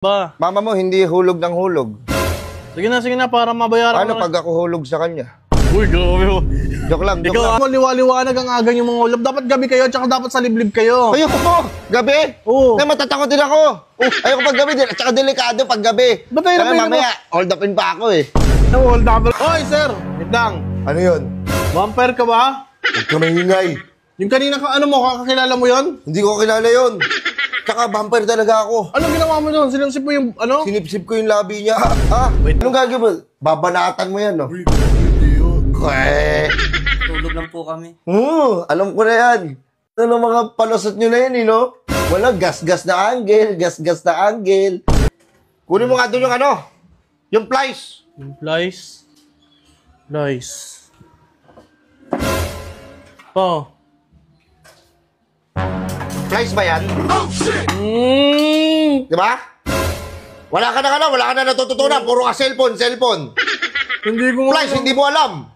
Ba? Mama mo hindi hulog ng hulog. Sige na, para mabayaran Paano ko na. pag ako hulog sa kanya? Uy, grabe mo. Joke lang, joke Ikaw, lang. liwaliwanag ang aga yung mga ulap. Dapat gabi kayo, tsaka dapat sa liblib kayo. Ayoko, gabi. Oo. Ay, matatakot din ako. Ayoko pag gabi din. At saka delikado pag gabi. Ba't tayo Kaya napili mo? mamaya, hold up in pa ako eh. Hold double. Oy, sir! Wait lang. Ano yun? Vampire ka ba? Huwag ka mahingay. Yung kanina ka, ano mo, kakakilala mo yon? Hindi ko kilala yun. Tsaka vampire talaga ako. Ano ginawa mo doon? Sinusip mo yung, ano? Sinipsip ko yung labi niya. Ha? Wait. Anong gagawin mo? Babanatan mo yan, no? Tulog lang po kami. Alam ko na yan. Ano mga palusot nyo na yan, eh, no? Wala, gas-gas na angle, gas-gas na angle. Kunin mo nga doon yung ano, yung plies. Yung Lies. Oh. Plies ba yan? Mm. Di ba? Wala ka na natututunan. Puro ka cellphone. Hindi ko nga Plies, hindi mo alam.